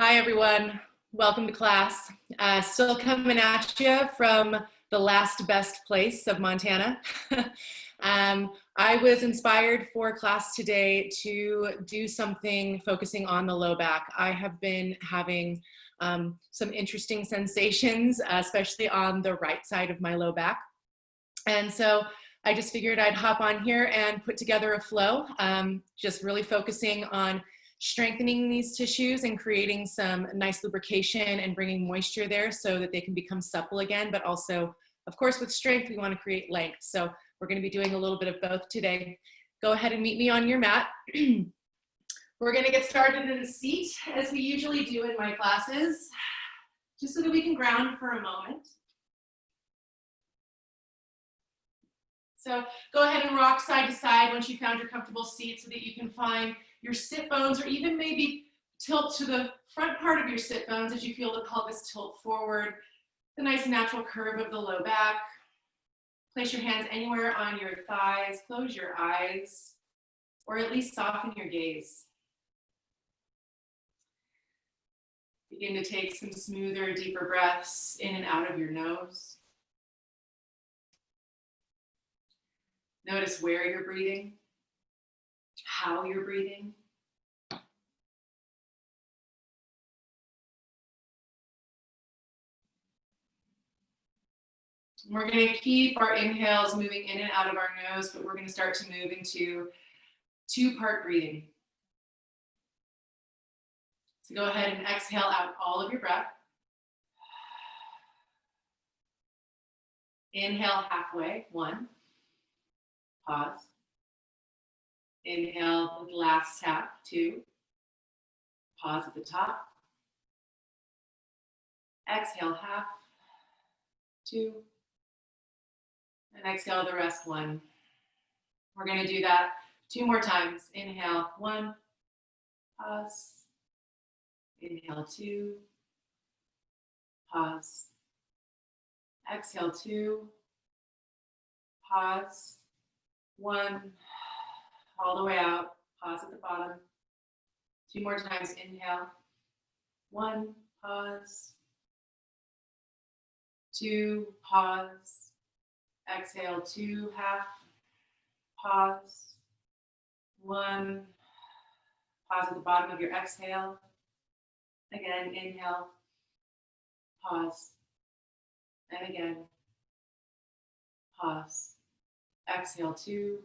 Hi, everyone. Welcome to class. Still coming at you from the last best place of Montana. I was inspired for class today to do something focusing on the low back. I have been having some interesting sensations, especially on the right side of my low back. And so I just figured I'd hop on here and put together a flow, just really focusing on strengthening these tissues and creating some nice lubrication and bringing moisture there so that they can become supple again. But also, of course, with strength, we want to create length. So we're going to be doing a little bit of both today. Go ahead and meet me on your mat. We're going to get started in a seat as we usually do in my classes, just so that we can ground for a moment. So go ahead and rock side to side once you found your comfortable seat so that you can find your sit bones, or even maybe tilt to the front part of your sit bones as you feel the pelvis tilt forward, the nice natural curve of the low back. Place your hands anywhere on your thighs, close your eyes, or at least soften your gaze. Begin to take some smoother, deeper breaths in and out of your nose. Notice where you're breathing, how you're breathing. We're going to keep our inhales moving in and out of our nose, but we're going to start to move into two-part breathing. So go ahead and exhale out all of your breath. Inhale halfway, 1. Pause. Inhale with last tap, 2. Pause at the top. Exhale half, 2. And exhale the rest, 1. We're going to do that 2 more times. Inhale, 1. Pause. Inhale, 2. Pause. Exhale, 2. Pause. 1. All the way out. Pause at the bottom. 2 more times. Inhale. 1. Pause. 2. Pause. Exhale, 2. Half. Pause. 1. Pause at the bottom of your exhale. Again, inhale. Pause. And again. Pause. Exhale, 2.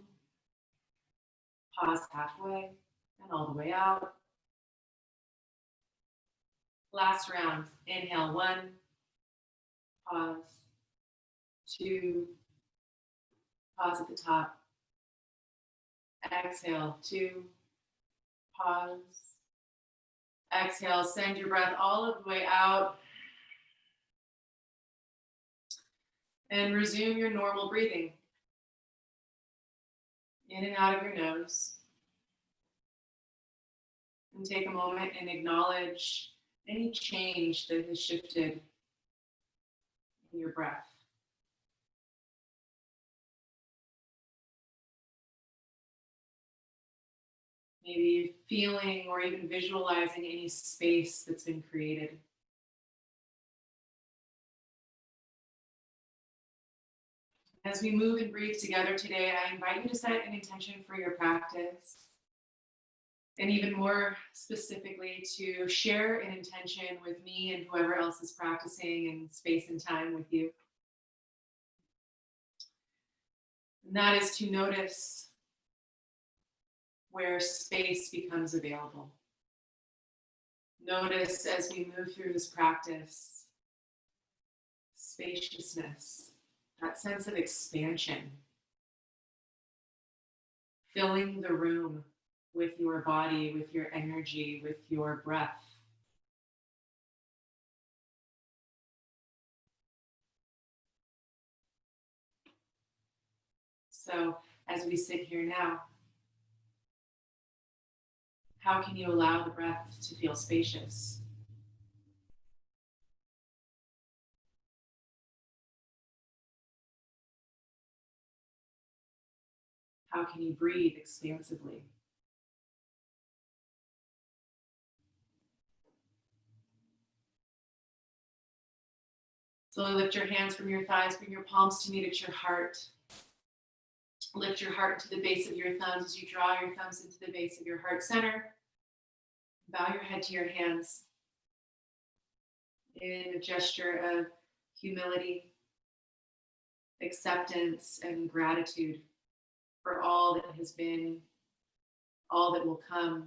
Pause halfway and all the way out. Last round. Inhale, 1. Pause. 2. Pause at the top. Exhale, 2. Pause. Exhale, send your breath all of the way out. And resume your normal breathing. In and out of your nose. And take a moment and acknowledge any change that has shifted in your breath. Maybe feeling or even visualizing any space that's been created. As we move and breathe together today, I invite you to set an intention for your practice. And even more specifically, to share an intention with me and whoever else is practicing in space and time with you. And that is to notice where space becomes available. Notice as we move through this practice, spaciousness, that sense of expansion, filling the room with your body, with your energy, with your breath. So as we sit here now, how can you allow the breath to feel spacious? How can you breathe expansively? Slowly lift your hands from your thighs, bring your palms to meet at your heart. Lift your heart to the base of your thumbs as you draw your thumbs into the base of your heart center. Bow your head to your hands in a gesture of humility, acceptance, and gratitude for all that has been, all that will come,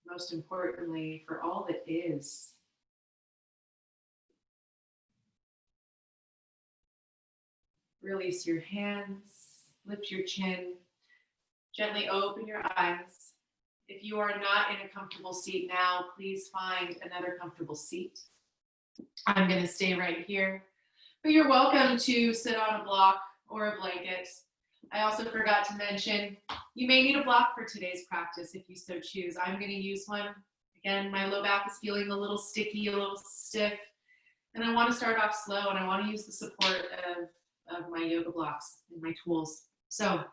most importantly, for all that is. Release your hands, lift your chin, gently open your eyes. If you are not in a comfortable seat now, please find another comfortable seat. I'm going to stay right here, but you're welcome to sit on a block or a blanket. I also forgot to mention, you may need a block for today's practice if you so choose. I'm going to use one. Again, my low back is feeling a little sticky, a little stiff, and I want to start off slow, and I want to use the support of my yoga blocks and my tools. So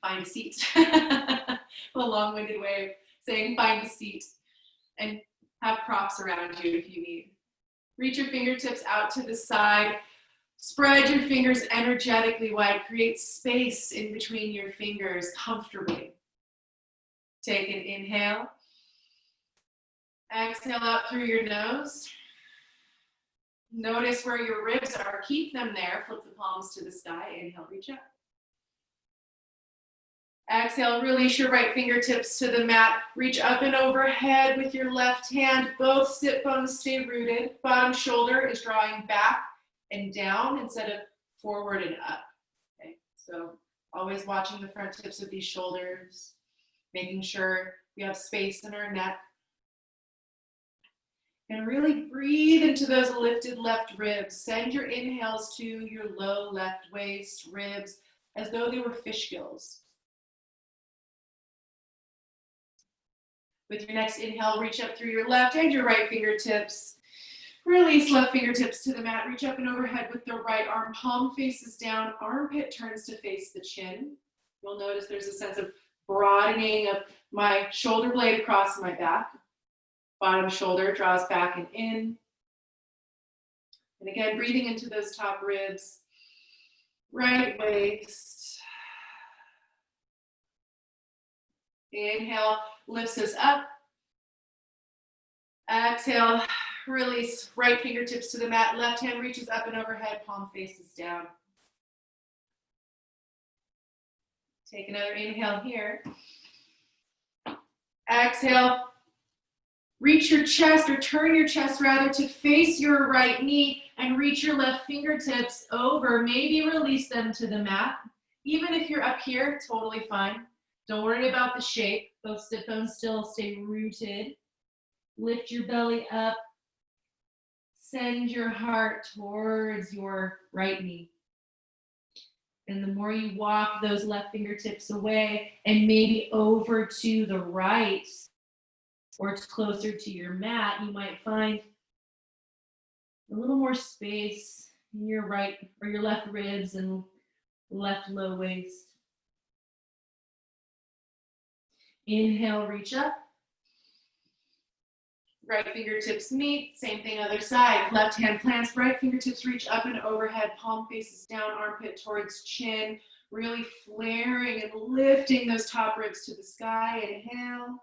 find a seat. A long-winded way of saying find a seat, and have props around you if you need. Reach your fingertips out to the side. Spread your fingers energetically wide. Create space in between your fingers comfortably. Take an inhale. Exhale out through your nose. Notice where your ribs are. Keep them there. Flip the palms to the sky. Inhale, reach up. Exhale, release your right fingertips to the mat. Reach up and overhead with your left hand. Both sit bones stay rooted. Bottom shoulder is drawing back and down instead of forward and up. Okay, so always watching the front tips of these shoulders, making sure we have space in our neck. And really breathe into those lifted left ribs. Send your inhales to your low left waist, ribs, as though they were fish gills. With your next inhale, reach up through your left and your right fingertips. Release left fingertips to the mat. Reach up and overhead with the right arm. Palm faces down. Armpit turns to face the chin. You'll notice there's a sense of broadening of my shoulder blade across my back. Bottom shoulder draws back and in. And again, breathing into those top ribs. Right waist. Inhale, lifts us up. Exhale, release right fingertips to the mat. Left hand reaches up and overhead, palm faces down. Take another inhale here. Exhale, reach your chest, or turn your chest rather, to face your right knee and reach your left fingertips over. Maybe release them to the mat. Even if you're up here, totally fine. Don't worry about the shape. Both sit bones still stay rooted. Lift your belly up. Send your heart towards your right knee. And the more you walk those left fingertips away and maybe over to the right or closer to your mat, you might find a little more space in your right or your left ribs and left low waist. Inhale, reach up. Right fingertips meet, same thing other side. Left hand plants, right fingertips reach up and overhead, palm faces down, armpit towards chin, really flaring and lifting those top ribs to the sky. Inhale.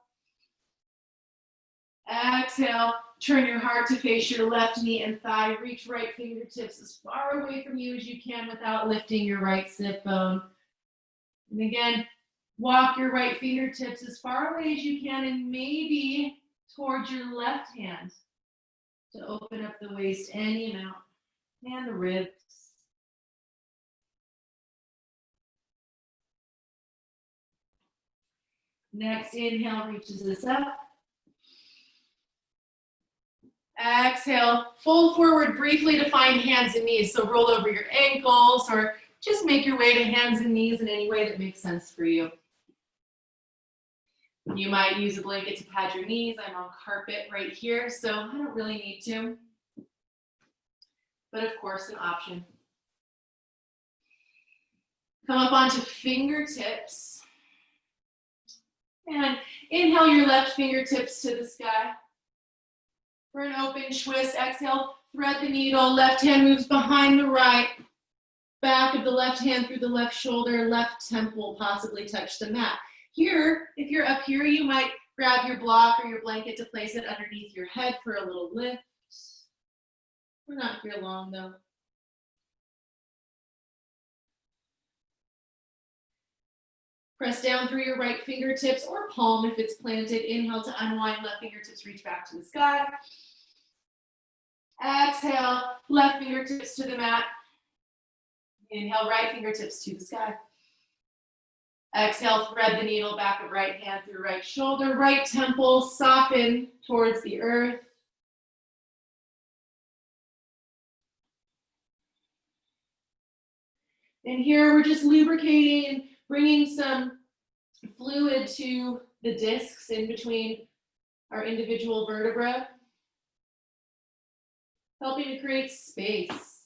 Exhale, turn your heart to face your left knee and thigh. Reach right fingertips as far away from you as you can without lifting your right sit bone. And again, walk your right fingertips as far away as you can and maybe towards your left hand to open up the waist any amount and the ribs. Next inhale reaches us up. Exhale, fold forward briefly to find hands and knees. So roll over your ankles or just make your way to hands and knees in any way that makes sense for you. You might use a blanket to pad your knees. I'm on carpet right here, so I don't really need to. But of course, an option. Come up onto fingertips. And inhale your left fingertips to the sky. For an open twist, exhale, thread the needle, left hand moves behind the right, back of the left hand through the left shoulder, left temple, possibly touch the mat. Here, if you're up here, you might grab your block or your blanket to place it underneath your head for a little lift. We're not here long though. Press down through your right fingertips or palm if it's planted. Inhale to unwind, left fingertips reach back to the sky. Exhale, left fingertips to the mat. Inhale, right fingertips to the sky. Exhale, thread the needle, back of right hand through right shoulder, right temple, soften towards the earth. And here we're just lubricating and bringing some fluid to the discs in between our individual vertebrae, helping to create space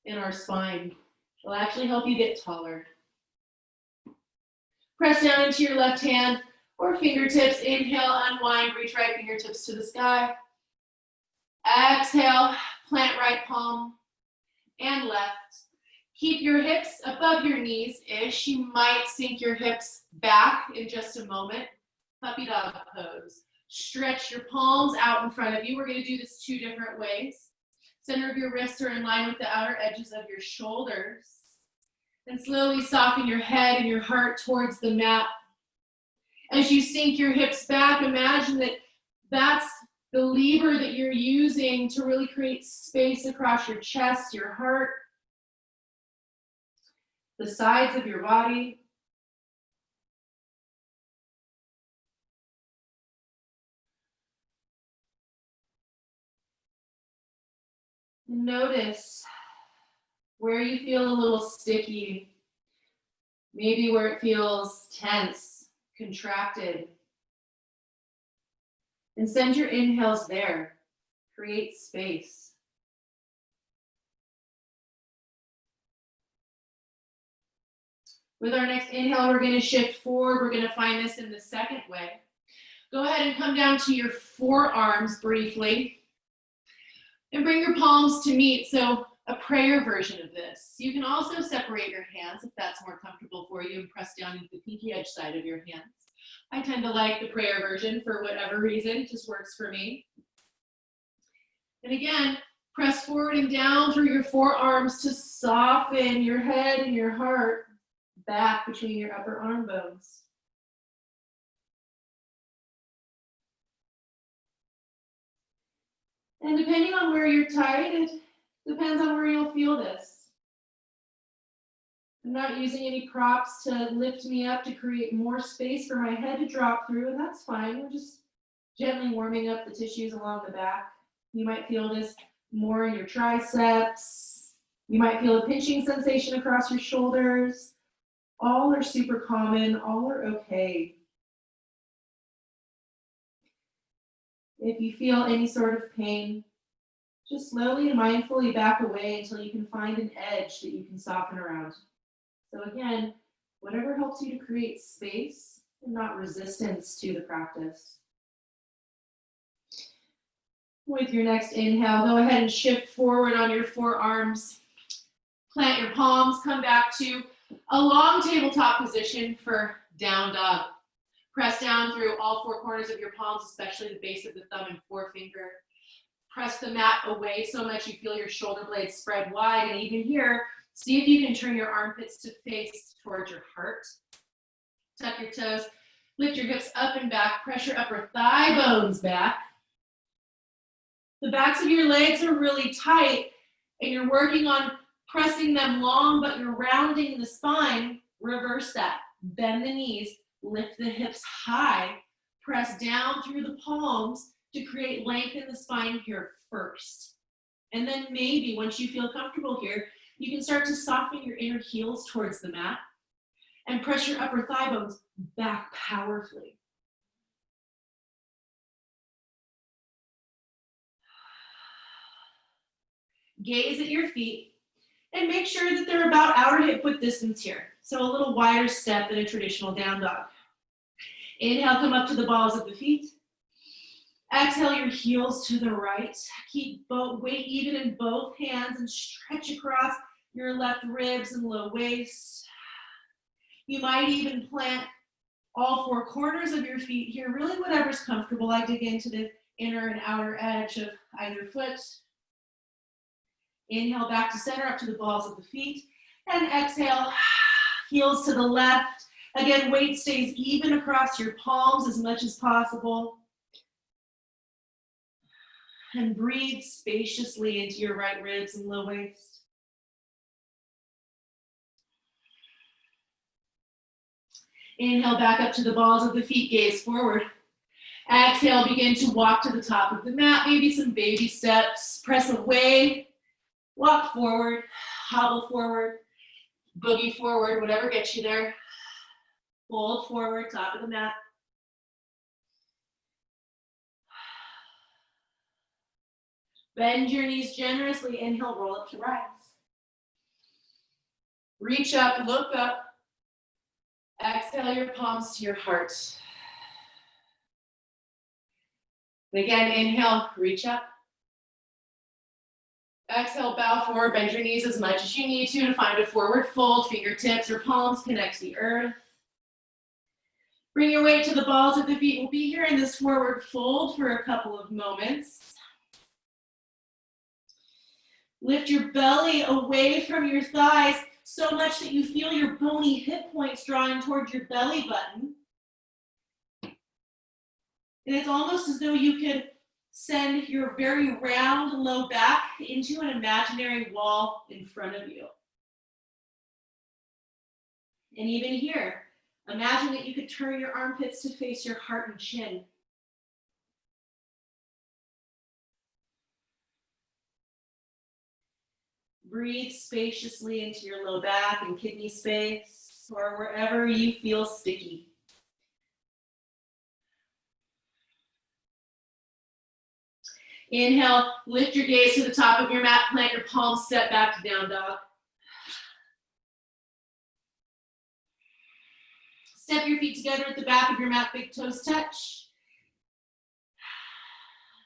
in our spine. It'll actually help you get taller. Press down into your left hand or fingertips. Inhale, unwind, reach right fingertips to the sky. Exhale, plant right palm and left. Keep your hips above your knees-ish. You might sink your hips back in just a moment. Puppy dog pose. Stretch your palms out in front of you. We're going to do this 2 different ways. Center of your wrists are in line with the outer edges of your shoulders. And slowly soften your head and your heart towards the mat. As you sink your hips back, imagine that that's the lever that you're using to really create space across your chest, your heart, the sides of your body. Notice where you feel a little sticky, maybe where it feels tense, contracted. And send your inhales there. Create space. With our next inhale, we're going to shift forward. We're going to find this in the second way. Go ahead and come down to your forearms briefly. And bring your palms to meet, so a prayer version of this. You can also separate your hands if that's more comfortable for you and press down into the pinky edge side of your hands. I tend to like the prayer version for whatever reason, it just works for me. And again, press forward and down through your forearms to soften your head and your heart back between your upper arm bones. And depending on where you're tight, it depends on where you'll feel this. I'm not using any props to lift me up to create more space for my head to drop through, and that's fine. We're just gently warming up the tissues along the back. You might feel this more in your triceps. You might feel a pinching sensation across your shoulders. All are super common, all are okay. If you feel any sort of pain, just slowly and mindfully back away until you can find an edge that you can soften around. So again, whatever helps you to create space and not resistance to the practice. With your next inhale, go ahead and shift forward on your forearms. Plant your palms, come back to a long tabletop position for down dog. Press down through all 4 corners of your palms, especially the base of the thumb and forefinger. Press the mat away so much you feel your shoulder blades spread wide. And even here, see if you can turn your armpits to face towards your heart. Tuck your toes, lift your hips up and back, press your upper thigh bones back. The backs of your legs are really tight and you're working on pressing them long, but you're rounding the spine. Reverse that. Bend the knees. Lift the hips high, press down through the palms to create length in the spine here first. And then maybe once you feel comfortable here, you can start to soften your inner heels towards the mat and press your upper thigh bones back powerfully. Gaze at your feet and make sure that they're about outer hip width distance here. So a little wider step than a traditional down dog. Inhale, come up to the balls of the feet. Exhale your heels to the right. Keep weight even in both hands and stretch across your left ribs and low waist. You might even plant all four corners of your feet here, really whatever's comfortable. I dig into the inner and outer edge of either foot. Inhale back to center, up to the balls of the feet. And exhale, heels to the left. Again, weight stays even across your palms as much as possible. And breathe spaciously into your right ribs and low waist. Inhale back up to the balls of the feet, gaze forward. Exhale, begin to walk to the top of the mat, maybe some baby steps. Press away, walk forward, hobble forward, boogie forward, whatever gets you there. Fold forward, top of the mat. Bend your knees generously. Inhale, roll up to rise. Reach up, look up. Exhale your palms to your heart. And again, inhale, reach up. Exhale, bow forward, bend your knees as much as you need to find a forward fold. Fingertips or palms connect to the earth. Bring your weight to the balls of the feet. We'll be here in this forward fold for a couple of moments. Lift your belly away from your thighs so much that you feel your bony hip points drawing towards your belly button. And it's almost as though you could send your very round low back into an imaginary wall in front of you. And even here, imagine that you could turn your armpits to face your heart and chin. Breathe spaciously into your low back and kidney space or wherever you feel sticky. Inhale, lift your gaze to the top of your mat, plant your palms, step back to down dog. Step your feet together at the back of your mat, big toes touch.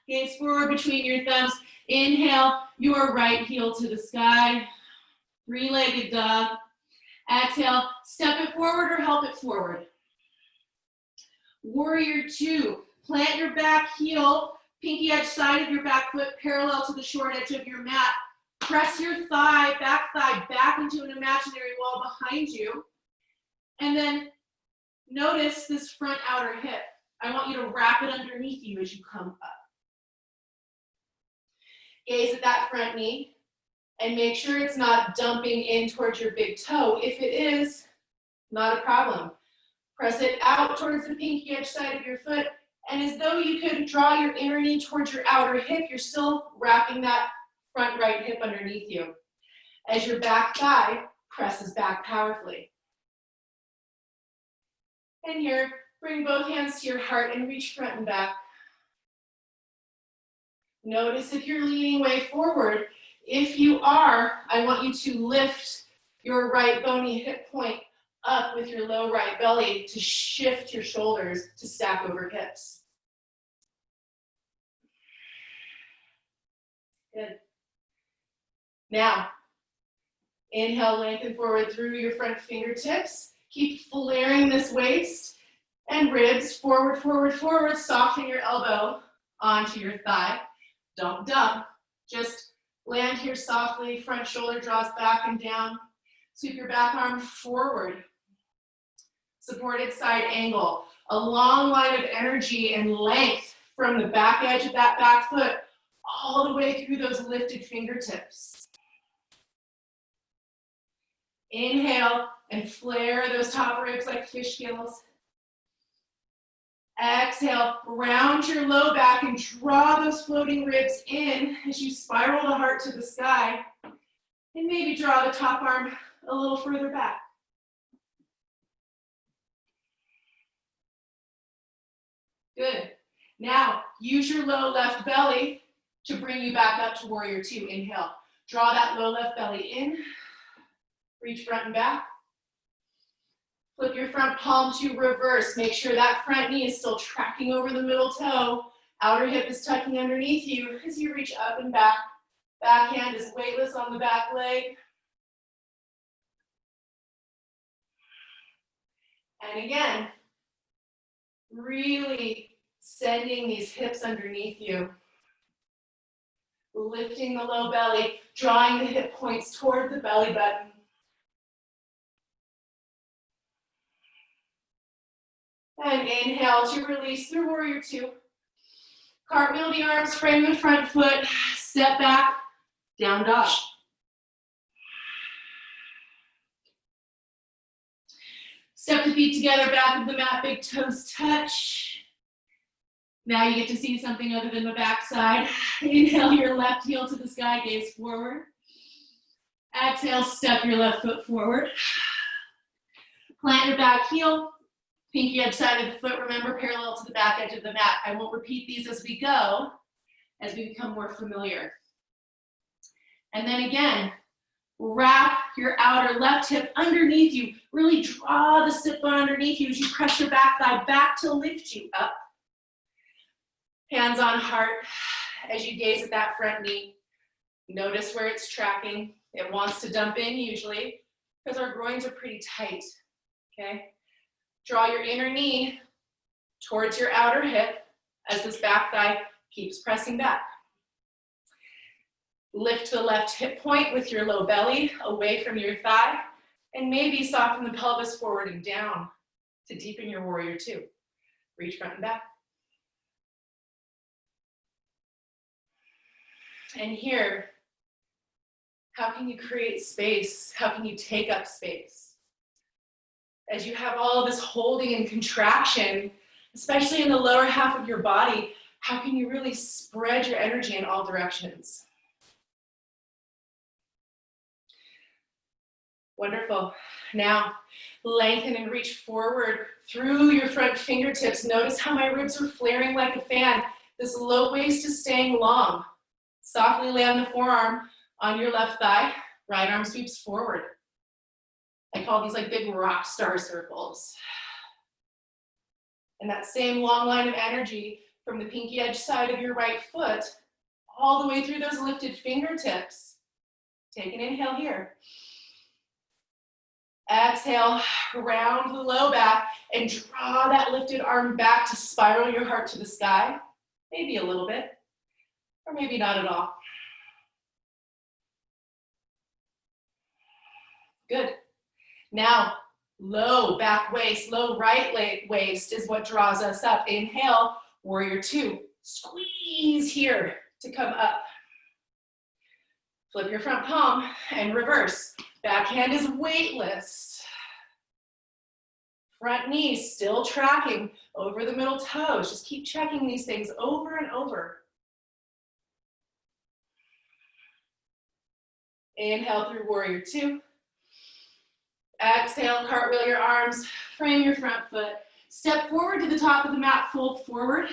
Gaze forward between your thumbs. Inhale, your right heel to the sky. Three-legged dog. Exhale, step it forward or help it forward. Warrior two, plant your back heel, pinky edge side of your back foot parallel to the short edge of your mat. Press your back thigh back into an imaginary wall behind you. And then notice this front outer hip. I want you to wrap it underneath you as you come up. Gaze at that front knee and make sure it's not dumping in towards your big toe. If it is, not a problem. Press it out towards the pinky edge side of your foot, and as though you could draw your inner knee towards your outer hip, you're still wrapping that front right hip underneath you. As your back thigh presses back powerfully. And here, bring both hands to your heart and reach front and back. Notice if you're leaning way forward. If you are, I want you to lift your right bony hip point up with your low right belly to shift your shoulders to stack over hips. Good. Now, inhale, lengthen forward through your front fingertips. Keep flaring this waist and ribs forward, forward, forward. Soften your elbow onto your thigh. Don't dump, just land here softly, front shoulder draws back and down. Sweep your back arm forward. Supported side angle. A long line of energy and length from the back edge of that back foot all the way through those lifted fingertips. Inhale and flare those top ribs like fish gills. Exhale, round your low back and draw those floating ribs in as you spiral the heart to the sky. And maybe draw the top arm a little further back. Good. Now, use your low left belly to bring you back up to warrior two. Inhale. Draw that low left belly in. Reach front and back. Flip your front palm to reverse. Make sure that front knee is still tracking over the middle toe. Outer hip is tucking underneath you as you reach up and back. Back hand is weightless on the back leg. And again, really sending these hips underneath you. Lifting the low belly, drawing the hip points toward the belly button. And inhale to release through warrior two. Cartwheel the arms, frame the front foot, step back, down dog. Step the feet together, back of the mat, big toes touch. Now you get to see something other than the backside. Inhale your left heel to the sky, gaze forward. Exhale, step your left foot forward. Plant your back heel, pinky edge side of the foot, remember parallel to the back edge of the mat. I won't repeat these as we go, as we become more familiar. And then again, wrap your outer left hip underneath you. Really draw the sit bone underneath you as you press your back thigh back to lift you up. Hands on heart as you gaze at that front knee. Notice where it's tracking. It wants to dump in usually because our groins are pretty tight, okay? Draw your inner knee towards your outer hip as this back thigh keeps pressing back. Lift the left hip point with your low belly away from your thigh and maybe soften the pelvis forward and down to deepen your warrior two. Reach front and back. And here, how can you create space? How can you take up space? As you have all of this holding and contraction, especially in the lower half of your body, how can you really spread your energy in all directions? Wonderful. Now, lengthen and reach forward through your front fingertips. Notice how my ribs are flaring like a fan. This low waist is staying long. Softly land the forearm on your left thigh. Right arm sweeps forward. I call these like big rock star circles. And that same long line of energy from the pinky edge side of your right foot all the way through those lifted fingertips. Take an inhale here. Exhale, round the low back and draw that lifted arm back to spiral your heart to the sky. Maybe a little bit, or maybe not at all. Good. Now, low back waist, low right leg waist is what draws us up. Inhale, warrior two. Squeeze here to come up. Flip your front palm and reverse. Back hand is weightless. Front knee still tracking over the middle toes. Just keep checking these things over and over. Inhale through warrior two. Exhale, cartwheel your arms, frame your front foot. Step forward to the top of the mat, fold forward.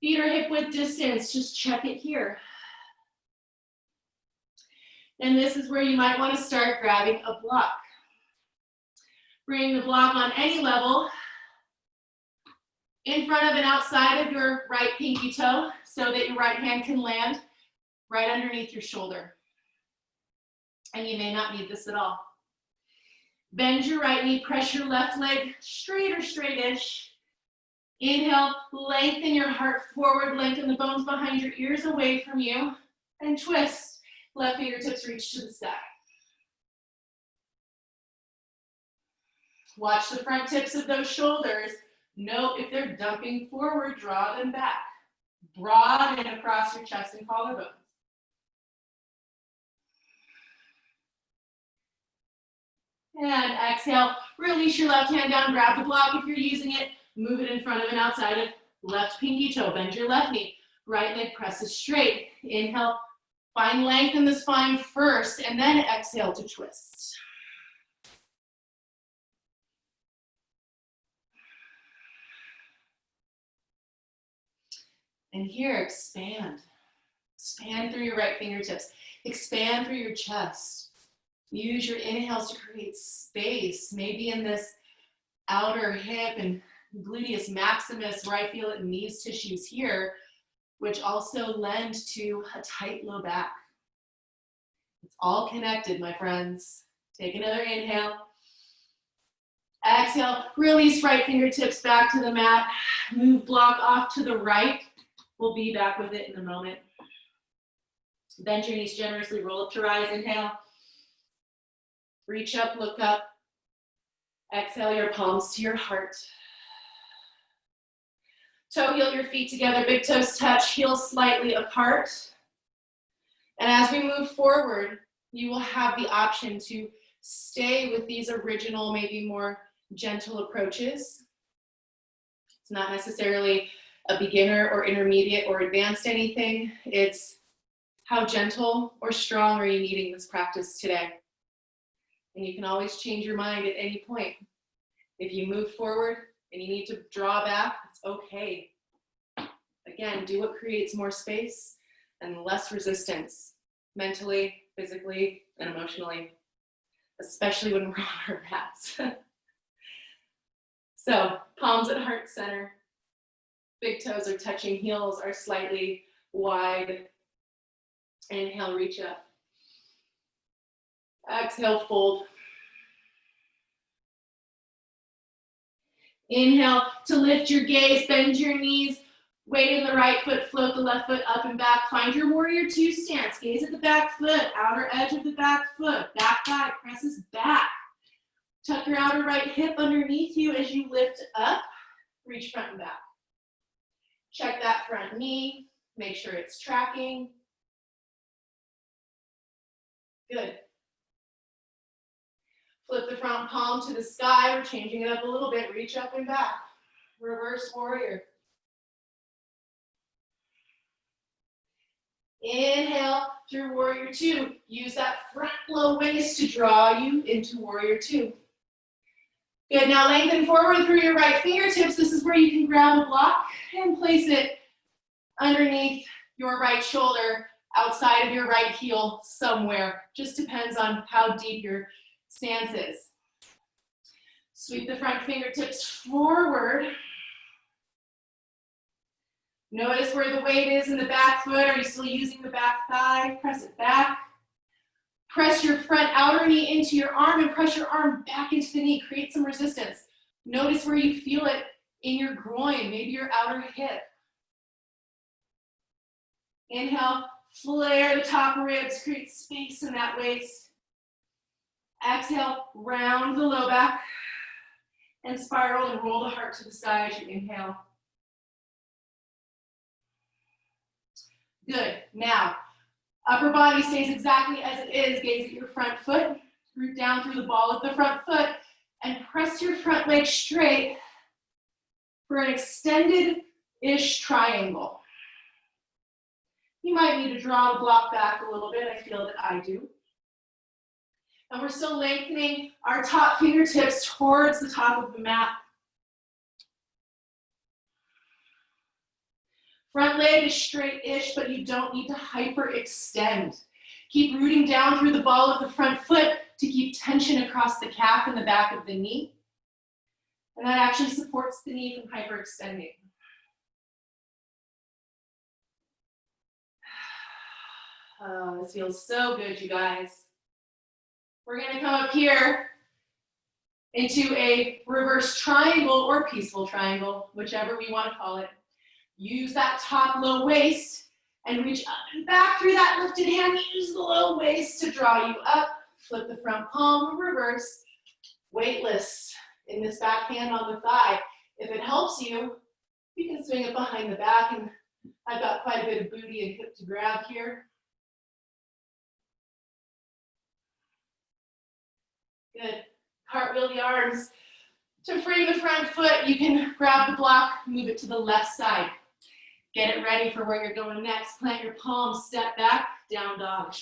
Feet are hip width distance, just check it here. And this is where you might want to start grabbing a block. Bring the block on any level in front of and outside of your right pinky toe so that your right hand can land right underneath your shoulder. And you may not need this at all. Bend your right knee, press your left leg straight or straight-ish. Inhale, lengthen your heart forward, lengthen the bones behind your ears away from you, and twist. Left fingertips reach to the sky. Watch the front tips of those shoulders. Note if they're dumping forward, draw them back. Broaden across your chest and collarbones. And exhale, release your left hand down, grab the block if you're using it, move it in front of and outside of left pinky toe, bend your left knee, right leg presses straight. Inhale, find length in the spine first, and then exhale to twist. And here, expand. Expand through your right fingertips. Expand through your chest. Use your inhales to create space, maybe in this outer hip and gluteus maximus, where I feel it in these tissues here, which also lend to a tight low back. It's all connected, my friends. Take another inhale. Exhale, release right fingertips back to the mat. Move block off to the right. We'll be back with it in a moment. Bend your knees generously, roll up to rise, inhale. Reach up, look up. Exhale your palms to your heart. Toe heel your feet together, big toes touch, heels slightly apart. And as we move forward, you will have the option to stay with these original, maybe more gentle approaches. It's not necessarily a beginner or intermediate or advanced anything. It's how gentle or strong are you needing this practice today? And you can always change your mind at any point. If you move forward and you need to draw back, it's okay. Again, do what creates more space and less resistance, mentally, physically, and emotionally, especially when we're on our mats. So, palms at heart center. Big toes are touching, heels are slightly wide. Inhale, reach up. Exhale, fold. Inhale to lift your gaze, bend your knees, weight in the right foot, float the left foot up and back. Find your warrior two stance. Gaze at the back foot, outer edge of the back foot. Back thigh presses back. Tuck your outer right hip underneath you as you lift up. Reach front and back. Check that front knee. Make sure it's tracking. Good. Flip the front palm to the sky. We're changing it up a little bit. Reach up and back. Reverse warrior. Inhale through warrior two. Use that front low waist to draw you into warrior two. Good, now lengthen forward through your right fingertips. This is where you can grab a block and place it underneath your right shoulder, outside of your right heel somewhere. Just depends on how deep your stance is. Sweep the front fingertips forward. Notice where the weight is in the back foot. Are you still using the back thigh? Press it back. Press your front outer knee into your arm and press your arm back into the knee. Create some resistance. Notice where you feel it in your groin, maybe your outer hip. Inhale, flare the top ribs, create space in that waist. Exhale, round the low back and spiral and roll the heart to the side as you inhale. Good. Now, upper body stays exactly as it is. Gaze at your front foot. Root down through the ball of the front foot and press your front leg straight for an extended-ish triangle. You might need to draw the block back a little bit. I feel that I do. And we're still lengthening our top fingertips towards the top of the mat. Front leg is straight-ish, but you don't need to hyperextend. Keep rooting down through the ball of the front foot to keep tension across the calf and the back of the knee. And that actually supports the knee from hyperextending. Oh, this feels so good, you guys. We're gonna come up here into a reverse triangle or peaceful triangle, whichever we wanna call it. Use that top low waist and reach up and back through that lifted hand. Use the low waist to draw you up. Flip the front palm, reverse, weightless in this back hand on the thigh. If it helps you, you can swing it behind the back, and I've got quite a bit of booty and hip to grab here. Good. Cartwheel the arms. To free the front foot, you can grab the block, move it to the left side. Get it ready for where you're going next. Plant your palms, step back, down dog.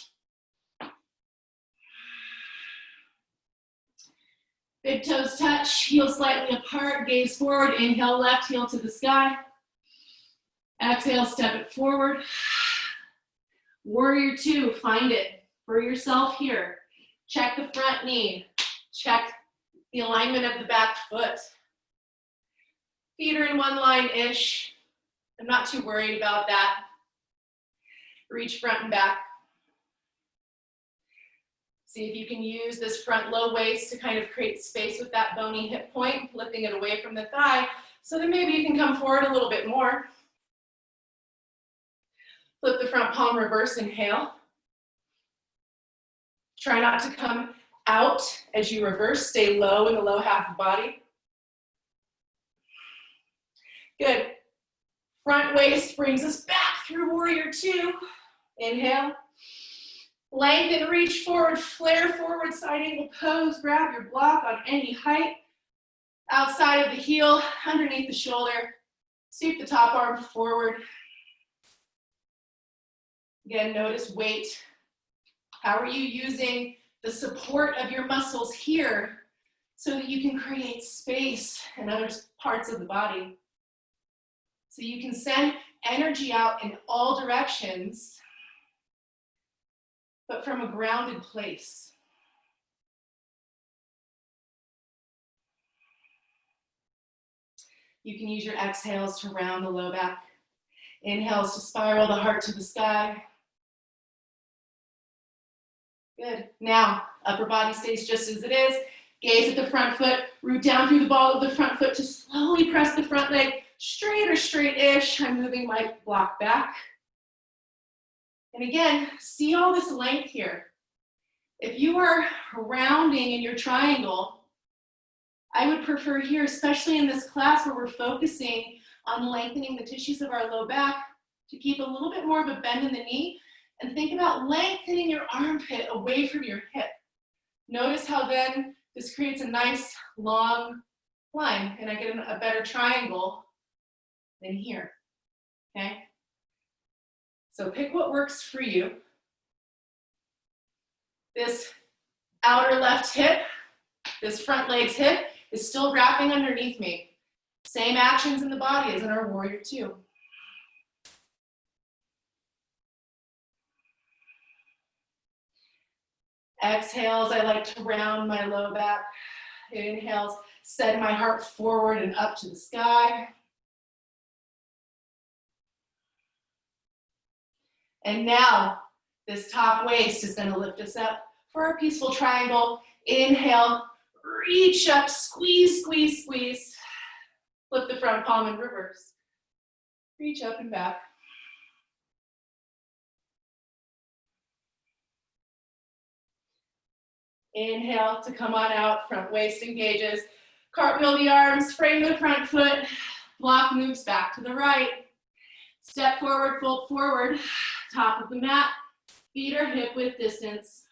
Big toes touch, heels slightly apart, gaze forward, inhale left heel to the sky. Exhale, step it forward. Warrior two, find it for yourself here. Check the front knee, check the alignment of the back foot. Feet are in one line-ish. I'm not too worried about that. Reach front and back. See if you can use this front low waist to kind of create space with that bony hip point, lifting it away from the thigh, so that maybe you can come forward a little bit more. Flip the front palm, reverse, inhale. Try not to come out as you reverse. Stay low in the low half of the body. Good. Front waist brings us back through warrior two. Inhale. Lengthen, reach forward, flare forward, side angle pose. Grab your block on any height. Outside of the heel, underneath the shoulder. Sweep the top arm forward. Again, notice weight. How are you using the support of your muscles here so that you can create space in other parts of the body? So you can send energy out in all directions, but from a grounded place. You can use your exhales to round the low back. Inhales to spiral the heart to the sky. Good. Now, upper body stays just as it is. Gaze at the front foot. Root down through the ball of the front foot to slowly press the front leg straight or straight-ish. I'm moving my block back. And again, see all this length here. If you are rounding in your triangle, I would prefer here, especially in this class where we're focusing on lengthening the tissues of our low back, to keep a little bit more of a bend in the knee and think about lengthening your armpit away from your hip. Notice how then this creates a nice long line, and I get a better triangle than here, okay? So pick what works for you. This outer left hip, this front leg's hip is still wrapping underneath me. Same actions in the body as in our warrior two. Exhales, I like to round my low back. Inhales, send my heart forward and up to the sky. And now, this top waist is going to lift us up for our peaceful triangle. Inhale, reach up, squeeze, squeeze, squeeze. Flip the front palm in reverse. Reach up and back. Inhale to come on out, front waist engages. Cartwheel the arms, frame the front foot. Block moves back to the right. Step forward, fold forward. Top of the mat, feet are hip width distance.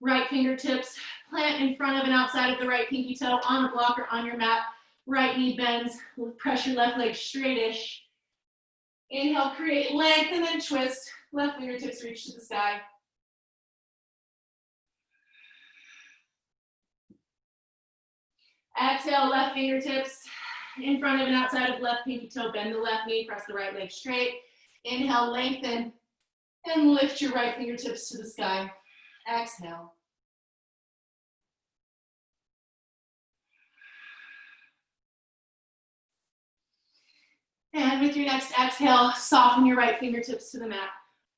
Right fingertips plant in front of and outside of the right pinky toe on the block or on your mat. Right knee bends, pressure left leg straightish. Inhale, create length and then twist. Left fingertips reach to the sky. Exhale, left fingertips in front of and outside of left pinky toe, bend the left knee, press the right leg straight. Inhale, lengthen, and lift your right fingertips to the sky. Exhale. And with your next exhale, soften your right fingertips to the mat.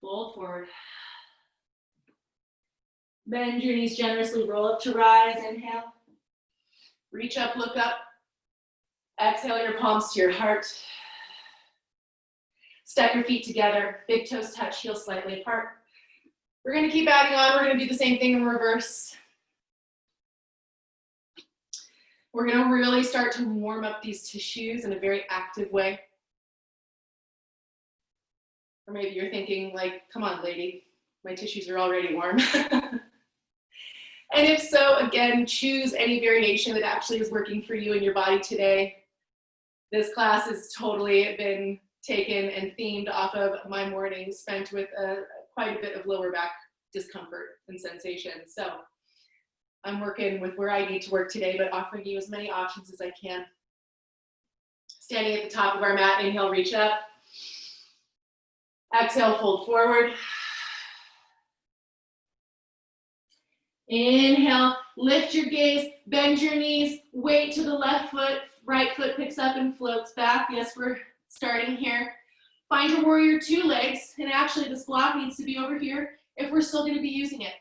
Fold forward. Bend your knees generously, roll up to rise, inhale. Reach up, look up. Exhale your palms to your heart. Step your feet together, big toes touch, heels slightly apart. We're gonna keep adding on, we're gonna do the same thing in reverse. We're gonna really start to warm up these tissues in a very active way. Or maybe you're thinking like, come on lady, my tissues are already warm. And if so, again, choose any variation that actually is working for you and your body today. This class has totally been taken and themed off of my morning spent with quite a bit of lower back discomfort and sensation. So I'm working with where I need to work today, but offering you as many options as I can. Standing at the top of our mat, inhale, reach up. Exhale, fold forward. Inhale, lift your gaze, bend your knees, weight to the left foot, right foot picks up and floats back. Yes, we're starting here. Find your warrior two legs, and actually this block needs to be over here if we're still gonna be using it.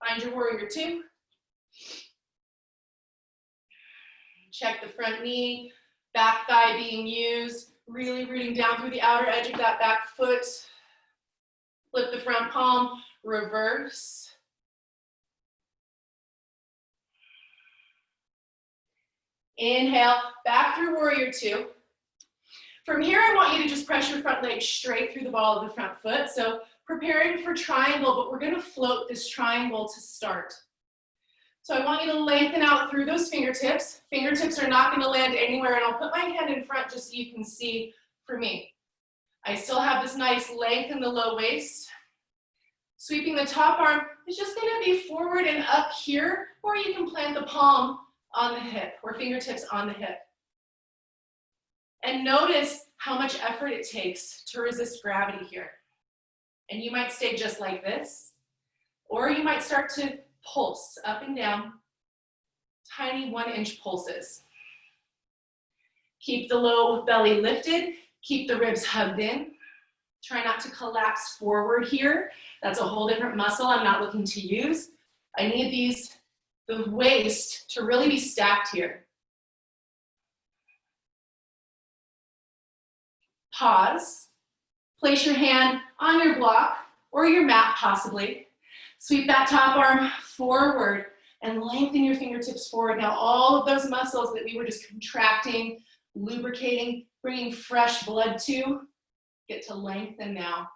Find your warrior two. Check the front knee, back thigh being used, really rooting down through the outer edge of that back foot. Flip the front palm, reverse. Inhale, back through warrior two. From here, I want you to just press your front leg straight through the ball of the front foot. So preparing for triangle, but we're gonna float this triangle to start. So I want you to lengthen out through those fingertips. Fingertips are not gonna land anywhere, and I'll put my hand in front just so you can see for me. I still have this nice length in the low waist. Sweeping the top arm is just gonna be forward and up here, or you can plant the palm on the hip, or fingertips on the hip. And notice how much effort it takes to resist gravity here. And you might stay just like this, or you might start to pulse up and down, tiny 1-inch pulses. Keep the low belly lifted, keep the ribs hugged in. Try not to collapse forward here. That's a whole different muscle I'm not looking to use. I need the waist to really be stacked here. Pause. Place your hand on your block or your mat possibly. Sweep that top arm forward and lengthen your fingertips forward. Now all of those muscles that we were just contracting, lubricating, bringing fresh blood to, get to lengthen now.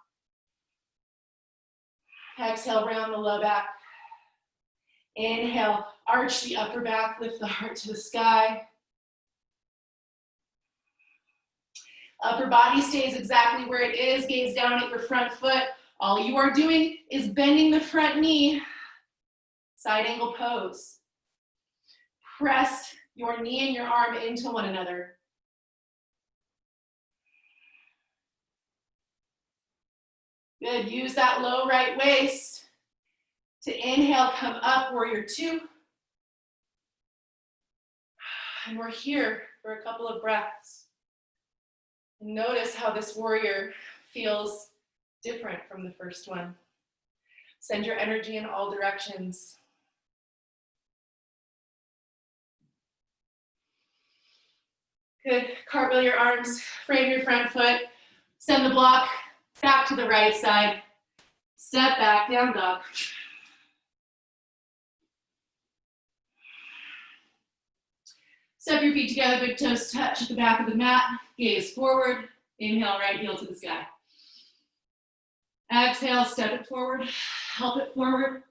Exhale, round the low back. Inhale, arch the upper back, lift the heart to the sky. Upper body stays exactly where it is, gaze down at your front foot. All you are doing is bending the front knee, side angle pose. Press your knee and your arm into one another. Good, use that low right waist to inhale, come up, warrior two. And we're here for a couple of breaths. And notice how this warrior feels different from the first one. Send your energy in all directions. Good, cartwheel your arms, frame your front foot, send the block back to the right side. Step back, down dog. Step your feet together, big toes touch at the back of the mat. Gaze forward, inhale, right heel to the sky. Exhale, step it forward, help it forward.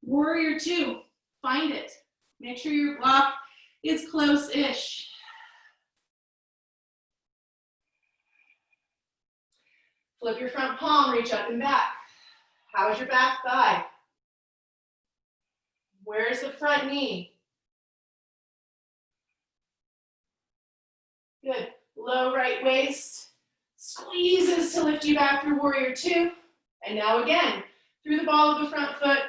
Warrior two, find it. Make sure your block is close-ish. Flip your front palm, reach up and back. How's your back thigh? Where's the front knee? Good. Low right waist, squeezes to lift you back through warrior two. And now again, through the ball of the front foot,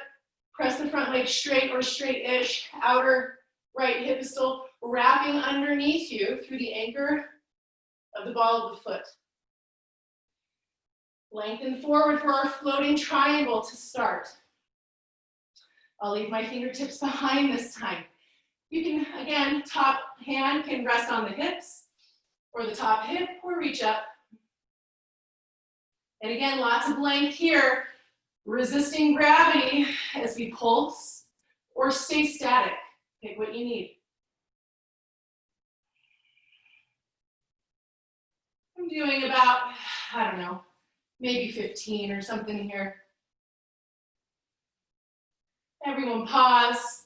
press the front leg straight or straight-ish, outer right hip is still wrapping underneath you through the anchor of the ball of the foot. Lengthen forward for our floating triangle to start. I'll leave my fingertips behind this time. You can, again, top hand can rest on the hips, or the top hip, or reach up. And again, lots of length here, resisting gravity as we pulse, or stay static. Pick what you need. I'm doing about, I don't know, maybe 15 or something here. Everyone pause,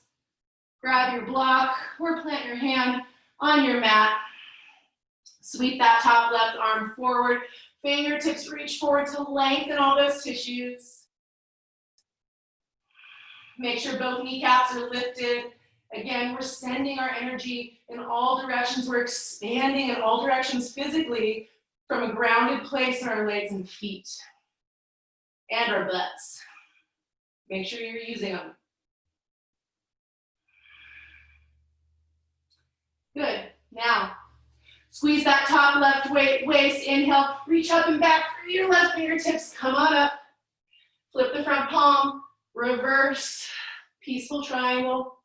grab your block, or plant your hand on your mat. Sweep that top left arm forward. Fingertips reach forward to lengthen all those tissues. Make sure both kneecaps are lifted. Again, we're sending our energy in all directions. We're expanding in all directions physically from a grounded place in our legs and feet and our butts. Make sure you're using them. Squeeze that top left waist. Inhale, reach up and back through your left fingertips. Come on up. Flip the front palm. Reverse. Peaceful triangle.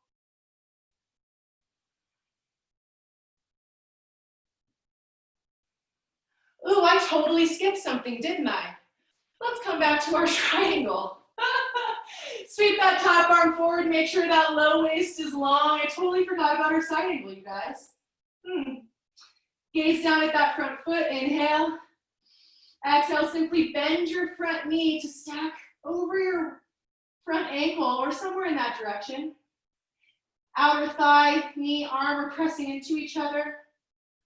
Ooh, I totally skipped something, didn't I? Let's come back to our triangle. Sweep that top arm forward. Make sure that low waist is long. I totally forgot about our side angle, you guys. Gaze down at that front foot. Inhale. Exhale, simply bend your front knee to stack over your front ankle or somewhere in that direction. Outer thigh, knee, arm are pressing into each other.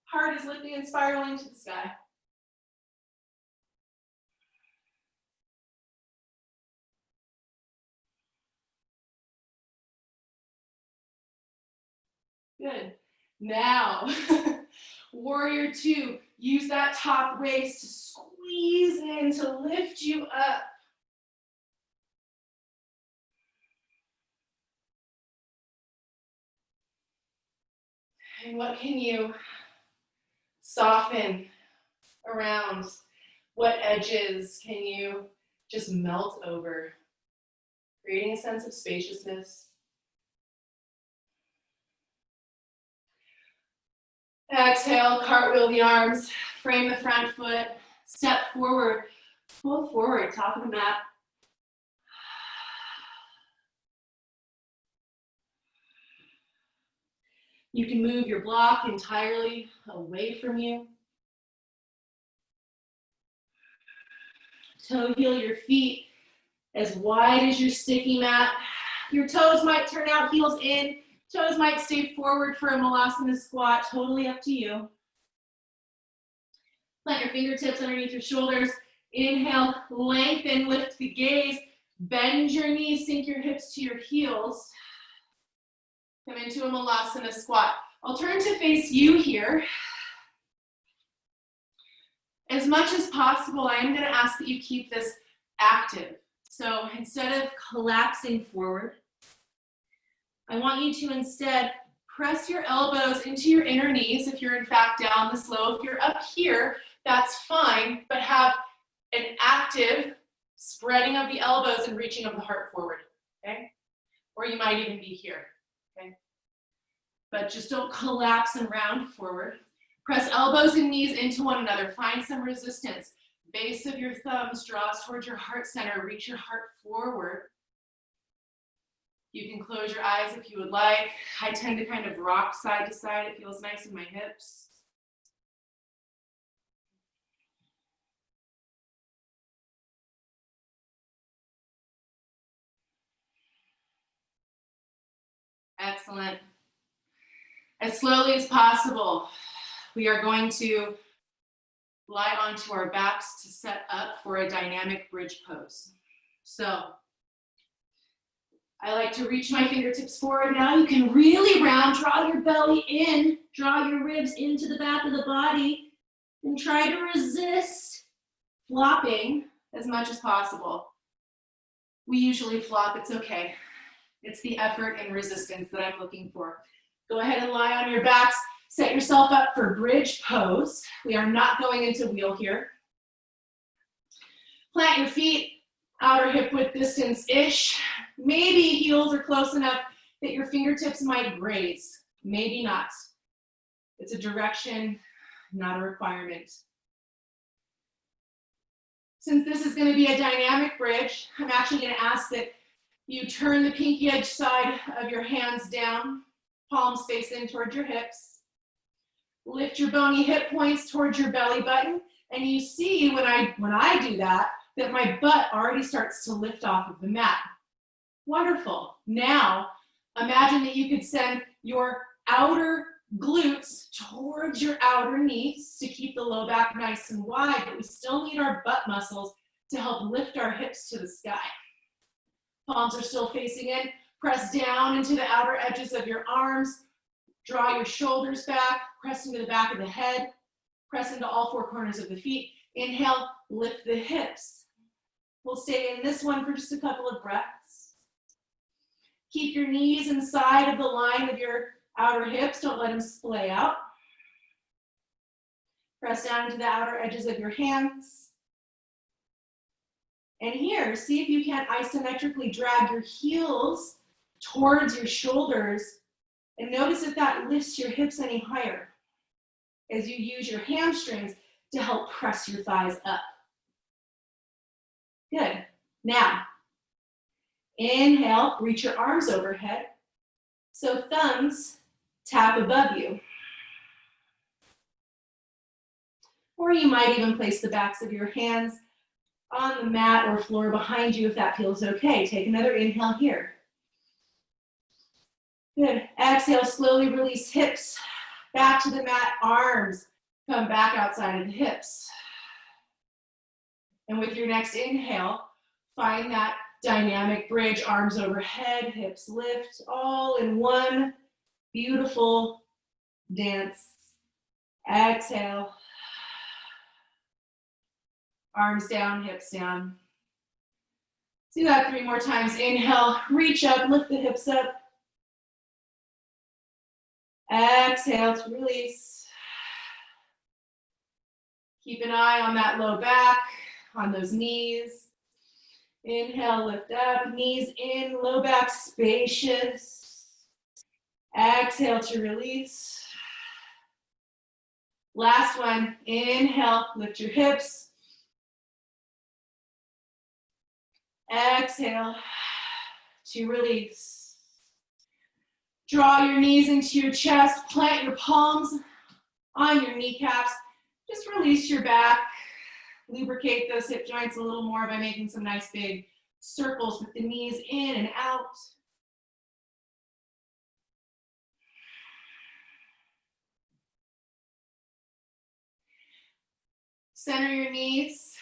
Heart is lifting and spiraling to the sky. Good. Now, warrior two, use that top waist to squeeze in to lift you up. And what can you soften around? What edges can you just melt over? Creating a sense of spaciousness. Exhale, cartwheel the arms, frame the front foot, step forward, pull forward, top of the mat. You can move your block entirely away from you. Toe heel your feet as wide as your sticky mat. Your toes might turn out, heels in. Toes might stay forward for a Malasana squat, totally up to you. Plant your fingertips underneath your shoulders. Inhale, lengthen, lift the gaze. Bend your knees, sink your hips to your heels. Come into a Malasana squat. I'll turn to face you here. As much as possible, I am going to ask that you keep this active. So instead of collapsing forward, I want you to instead press your elbows into your inner knees if you're in fact down this low. If you're up here, that's fine, but have an active spreading of the elbows and reaching of the heart forward, okay? Or you might even be here, okay? But just don't collapse and round forward. Press elbows and knees into one another. Find some resistance. Base of your thumbs draws towards your heart center. Reach your heart forward. You can close your eyes if you would like. I tend to kind of rock side to side. It feels nice in my hips. Excellent. As slowly as possible, we are going to lie onto our backs to set up for a dynamic bridge pose. So I like to reach my fingertips forward. Now you can really round, draw your belly in, draw your ribs into the back of the body, and try to resist flopping as much as possible. We usually flop, it's okay. It's the effort and resistance that I'm looking for. Go ahead and lie on your backs. Set yourself up for bridge pose. We are not going into wheel here. Plant your feet, outer hip width distance-ish. Maybe heels are close enough that your fingertips might graze. Maybe not. It's a direction, not a requirement. Since this is going to be a dynamic bridge, I'm actually going to ask that you turn the pinky edge side of your hands down, palms face in towards your hips. Lift your bony hip points towards your belly button, and you see when I do that my butt already starts to lift off of the mat. Wonderful. Now, imagine that you could send your outer glutes towards your outer knees to keep the low back nice and wide, but we still need our butt muscles to help lift our hips to the sky. Palms are still facing in. Press down into the outer edges of your arms. Draw your shoulders back. Press into the back of the head. Press into all four corners of the feet. Inhale, lift the hips. We'll stay in this one for just a couple of breaths. Keep your knees inside of the line of your outer hips. Don't let them splay out. Press down into the outer edges of your hands. And here, see if you can't isometrically drag your heels towards your shoulders. And notice if that lifts your hips any higher as you use your hamstrings to help press your thighs up. Good. Now, inhale, reach your arms overhead. So thumbs tap above you. Or you might even place the backs of your hands on the mat or floor behind you if that feels okay. Take another inhale here. Good. Exhale, slowly release hips back to the mat, arms come back outside of the hips. And with your next inhale, find that dynamic bridge, arms overhead, hips lift, all in one beautiful dance. Exhale. Arms down, hips down. Do that 3 more times. Inhale, reach up, lift the hips up. Exhale to release. Keep an eye on that low back, on those knees. Inhale, lift up, knees in, low back spacious. Exhale to release. Last one, inhale, lift your hips. Exhale to release. Draw your knees into your chest, plant your palms on your kneecaps. Just release your back. Lubricate those hip joints a little more by making some nice big circles with the knees in and out. Center your knees,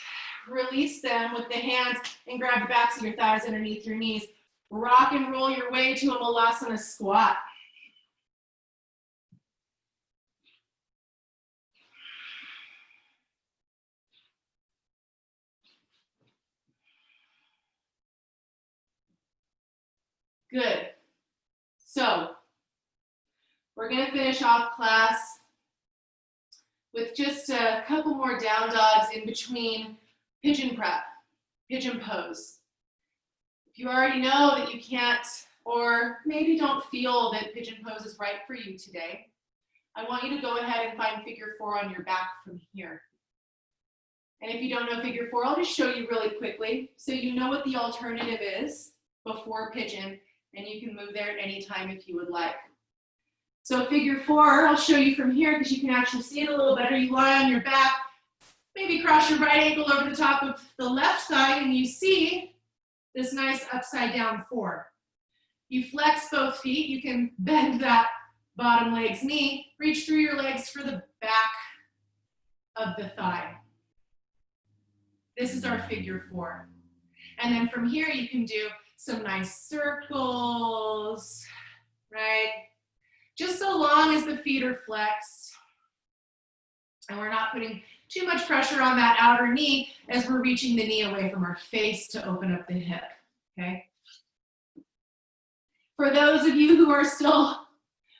release them with the hands, and grab the backs of your thighs underneath your knees. Rock and roll your way to a Malasana squat. Good. So, we're going to finish off class with just a couple more down dogs in between pigeon prep, pigeon pose. If you already know that you can't, or maybe don't feel that pigeon pose is right for you today, I want you to go ahead and find figure 4 on your back from here. And if you don't know figure 4, I'll just show you really quickly so you know what the alternative is before pigeon, and you can move there at any time if you would like. So figure 4, I'll show you from here because you can actually see it a little better. You lie on your back, maybe cross your right ankle over the top of the left thigh, and you see this nice upside down 4. You flex both feet. You can bend that bottom leg's knee, reach through your legs for the back of the thigh. This is our figure 4. And then from here, you can do some nice circles, right? Just so long as the feet are flexed and we're not putting too much pressure on that outer knee as we're reaching the knee away from our face to open up the hip, okay? For those of you who are still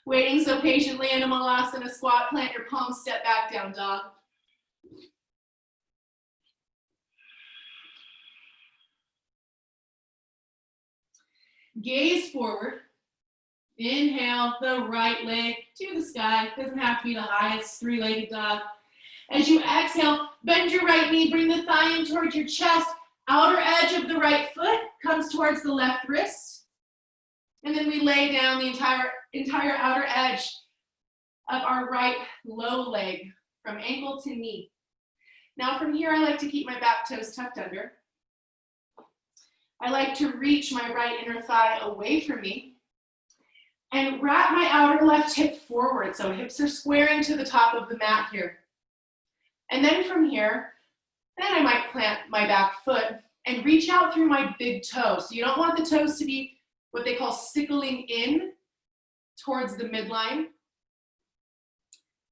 waiting so patiently in a Malasana squat, plant your palms, step back, down dog. Gaze forward. Inhale the right leg to the sky. It doesn't have to be the highest, 3-legged dog. As you exhale, bend your right knee, bring the thigh in towards your chest. Outer edge of the right foot comes towards the left wrist. And then we lay down the entire outer edge of our right low leg from ankle to knee. Now from here, I like to keep my back toes tucked under. I like to reach my right inner thigh away from me and wrap my outer left hip forward. So hips are squaring to the top of the mat here. And then from here, then I might plant my back foot and reach out through my big toe. So you don't want the toes to be what they call sickling in towards the midline.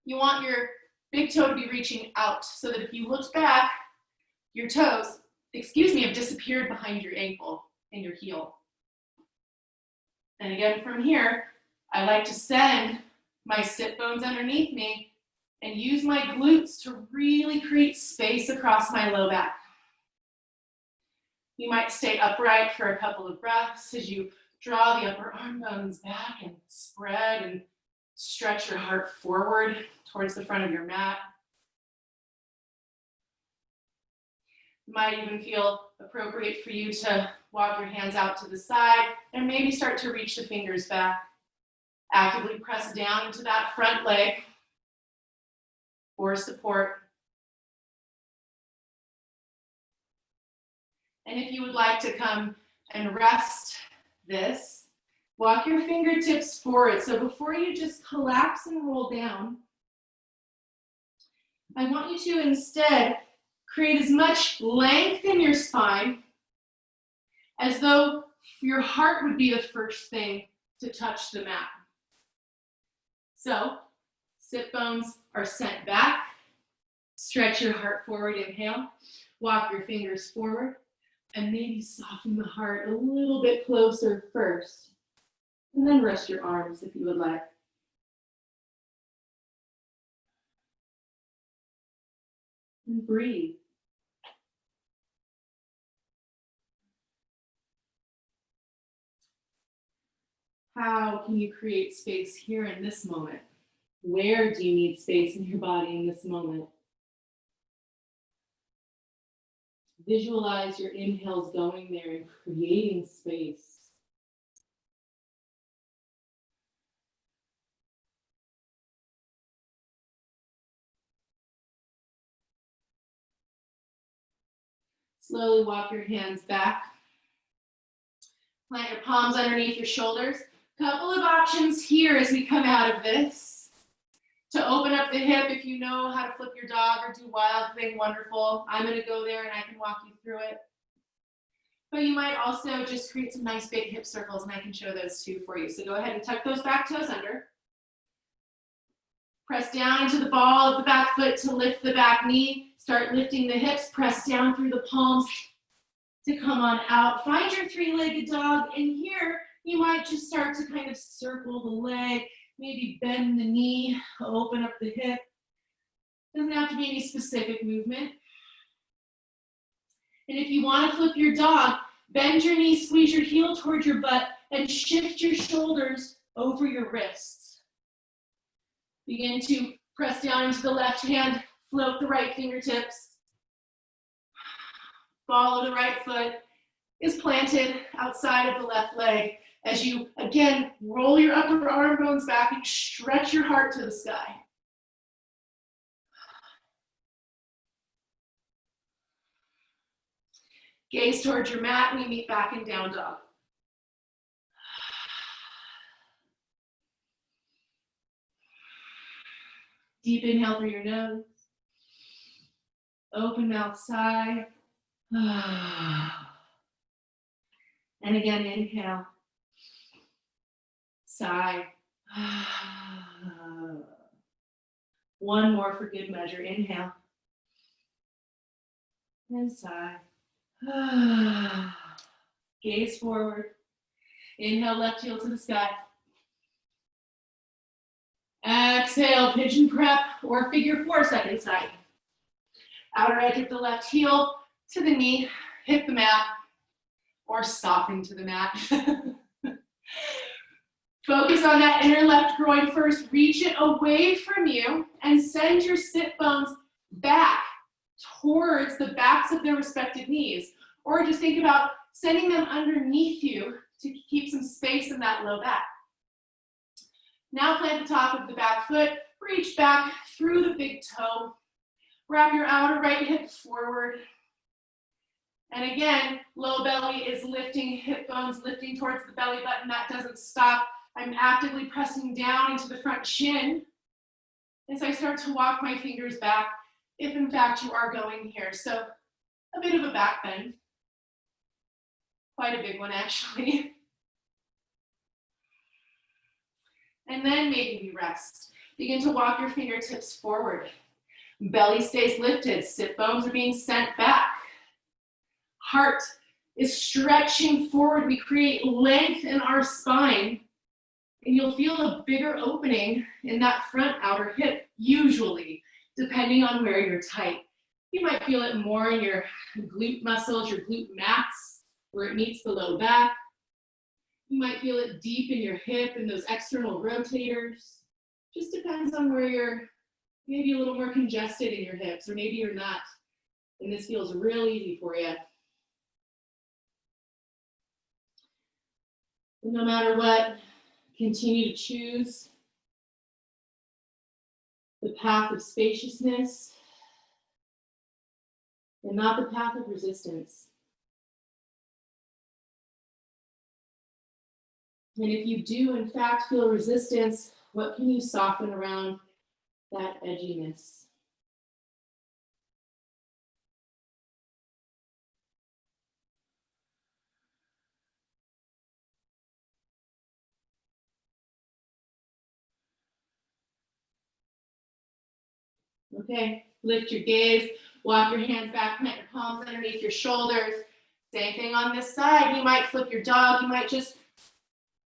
You want your big toe to be reaching out so that if you look back, your toes, have disappeared behind your ankle and your heel. And again, from here, I like to send my sit bones underneath me and use my glutes to really create space across my low back. You might stay upright for a couple of breaths as you draw the upper arm bones back and spread and stretch your heart forward towards the front of your mat. It might even feel appropriate for you to walk your hands out to the side and maybe start to reach the fingers back. Actively press down into that front leg for support. And if you would like to come and rest this, walk your fingertips forward. So before you just collapse and roll down, I want you to instead create as much length in your spine as though your heart would be the first thing to touch the mat. So, sit bones are sent back. Stretch your heart forward, inhale. Walk your fingers forward, and maybe soften the heart a little bit closer first. And then rest your arms if you would like. And breathe. How can you create space here in this moment? Where do you need space in your body in this moment? Visualize your inhales going there and creating space. Slowly walk your hands back. Plant your palms underneath your shoulders. Couple of options here as we come out of this. To open up the hip, if you know how to flip your dog or do wild thing, wonderful. I'm going to go there and I can walk you through it. But you might also just create some nice big hip circles, and I can show those too for you. So go ahead and tuck those back toes under. Press down into the ball of the back foot to lift the back knee. Start lifting the hips. Press down through the palms to come on out. Find your three-legged dog, and here you might just start to kind of circle the leg, maybe bend the knee, open up the hip. Doesn't have to be any specific movement. And if you want to flip your dog, bend your knee, squeeze your heel towards your butt, and shift your shoulders over your wrists. Begin to press down into the left hand, float the right fingertips. Ball of the right foot is planted outside of the left leg as you, again, roll your upper arm bones back and stretch your heart to the sky. Gaze towards your mat, and we meet back in down dog. Deep inhale through your nose. Open mouth, sigh. And again, inhale. Sigh. One more for good measure. Inhale. And sigh. Gaze forward. Inhale, left heel to the sky. Exhale, pigeon prep or figure four, second side. Outer edge of the left heel to the knee, hit the mat, or soften to the mat. Focus on that inner left groin first. Reach it away from you and send your sit bones back towards the backs of their respective knees. Or just think about sending them underneath you to keep some space in that low back. Now plant the top of the back foot, reach back through the big toe. Wrap your outer right hip forward. And again, low belly is lifting, hip bones lifting towards the belly button. That doesn't stop. I'm actively pressing down into the front shin as I start to walk my fingers back, if in fact you are going here. So a bit of a back bend. Quite a big one, actually. And then maybe we rest. Begin to walk your fingertips forward. Belly stays lifted. Sit bones are being sent back. Heart is stretching forward. We create length in our spine. And you'll feel a bigger opening in that front outer hip usually, depending on where you're tight. You might feel it more in your glute muscles, your glute max, where it meets the low back. You might feel it deep in your hip and those external rotators. Just depends on where you're maybe a little more congested in your hips, or maybe you're not, and this feels real easy for you. And no matter what, continue to choose the path of spaciousness and not the path of resistance. And if you do, in fact, feel resistance, what can you soften around that edginess? Okay, lift your gaze, walk your hands back, plant your palms underneath your shoulders. Same thing on this side. You might flip your dog. You might just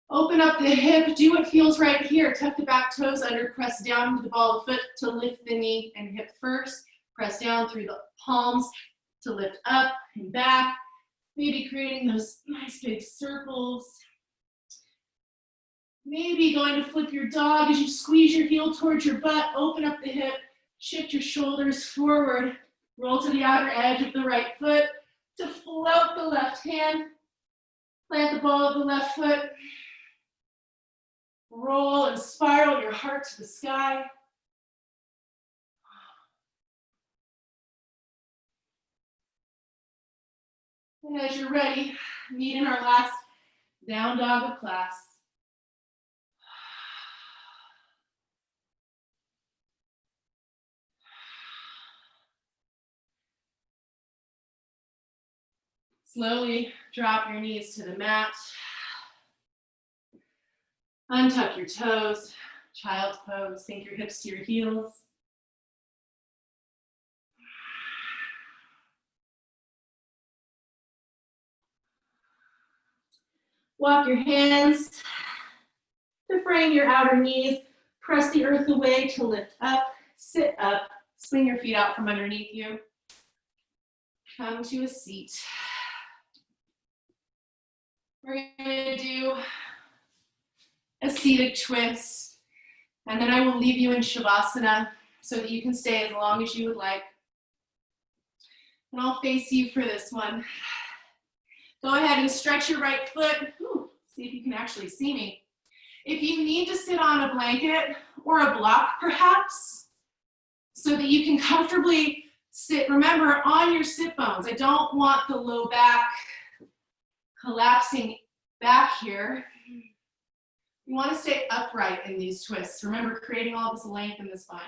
open up the hip, do what feels right here. Tuck the back toes under, press down into the ball of the foot to lift the knee and hip first. Press down through the palms to lift up and back. Maybe creating those nice big circles. Maybe going to flip your dog as you squeeze your heel towards your butt, open up the hip, shift your shoulders forward, roll to the outer edge of the right foot to float the left hand, plant the ball of the left foot, roll and spiral your heart to the sky. And as you're ready, meet in our last down dog of class. Slowly drop your knees to the mat. Untuck your toes, child's pose, sink your hips to your heels. Walk your hands to frame your outer knees. Press the earth away to lift up, sit up, swing your feet out from underneath you. Come to a seat. We're going to do a seated twist, and then I will leave you in Shavasana so that you can stay as long as you would like. And I'll face you for this one. Go ahead and stretch your right foot. Ooh, see if you can actually see me. If you need to sit on a blanket or a block, perhaps, so that you can comfortably sit, remember, on your sit bones. I don't want the low back collapsing back here. You want to stay upright in these twists. Remember, creating all this length in the spine.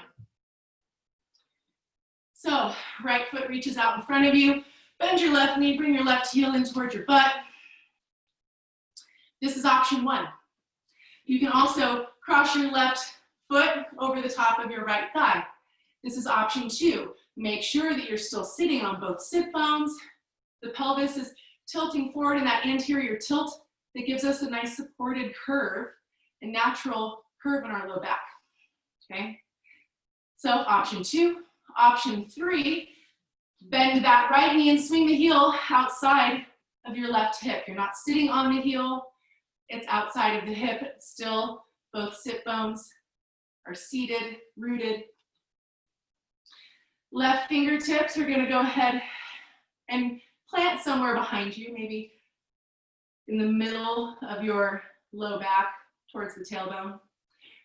So, right foot reaches out in front of you. Bend your left knee, bring your left heel in towards your butt. This is option one. You can also cross your left foot over the top of your right thigh. This is option two. Make sure that you're still sitting on both sit bones. The pelvis is tilting forward in that anterior tilt that gives us a nice supported curve, a natural curve in our low back, okay? So option two. Option three, bend that right knee and swing the heel outside of your left hip. You're not sitting on the heel, it's outside of the hip. Still, both sit bones are seated, rooted. Left fingertips are gonna go ahead and plant somewhere behind you, maybe in the middle of your low back towards the tailbone.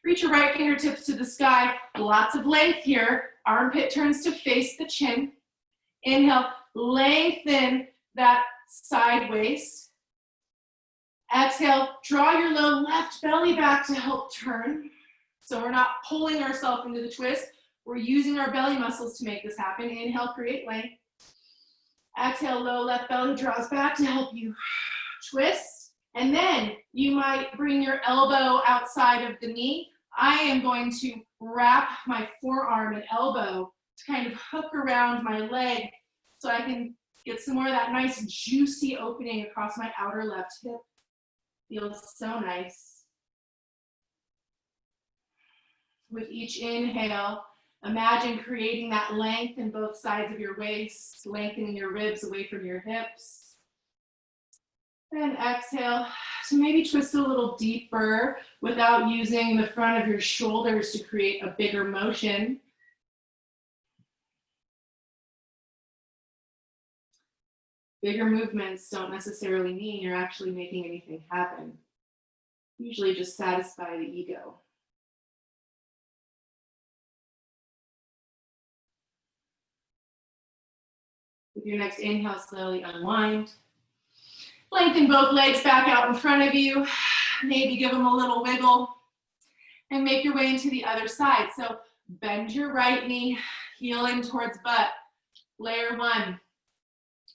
Reach your right fingertips to the sky, lots of length here. Armpit turns to face the chin. Inhale, lengthen that side waist. Exhale, draw your low left belly back to help turn. So we're not pulling ourselves into the twist. We're using our belly muscles to make this happen. Inhale, create length. Exhale, low left belly draws back to help you twist. And then you might bring your elbow outside of the knee. I am going to wrap my forearm and elbow to kind of hook around my leg so I can get some more of that nice juicy opening across my outer left hip. Feels so nice. With each inhale, imagine creating that length in both sides of your waist, lengthening your ribs away from your hips. And exhale to maybe twist a little deeper without using the front of your shoulders to create a bigger motion. Bigger movements don't necessarily mean you're actually making anything happen. Usually just satisfy the ego. With your next inhale, slowly unwind. Lengthen both legs back out in front of you. Maybe give them a little wiggle. And make your way into the other side. So bend your right knee, heel in towards butt. Layer one.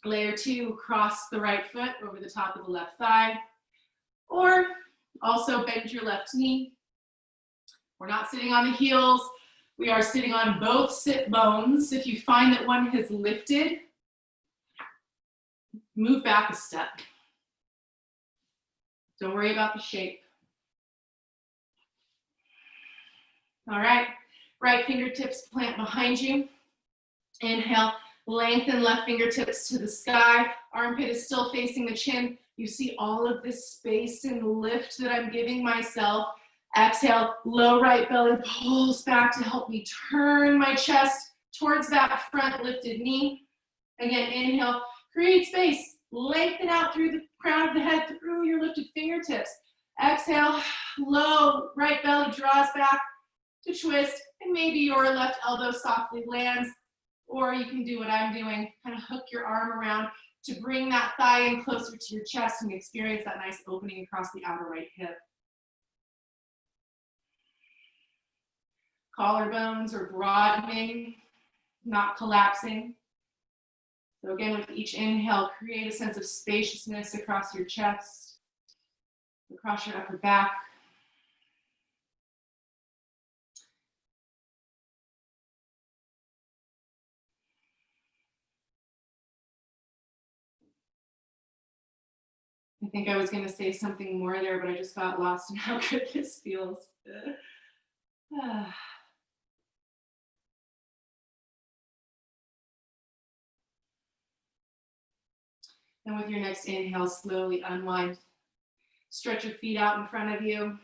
Layer two, cross the right foot over the top of the left thigh. Or also bend your left knee. We're not sitting on the heels. We are sitting on both sit bones. If you find that one has lifted, move back a step. Don't worry about the shape. All right, right fingertips plant behind you. Inhale, lengthen left fingertips to the sky. Armpit is still facing the chin. You see all of this space and lift that I'm giving myself. Exhale, low right belly pulls back to help me turn my chest towards that front lifted knee. Again, inhale, create space. Lengthen out through the crown of the head, through your lifted fingertips. Exhale, low right belly draws back to twist, and maybe your left elbow softly lands, or you can do what I'm doing, kind of hook your arm around to bring that thigh in closer to your chest and experience that nice opening across the outer right hip. Collarbones are broadening, not collapsing. So again, with each inhale, create a sense of spaciousness across your chest, across your upper back. I think I was going to say something more there, but I just got lost in how good this feels. And with your next inhale, slowly unwind. Stretch your feet out in front of you.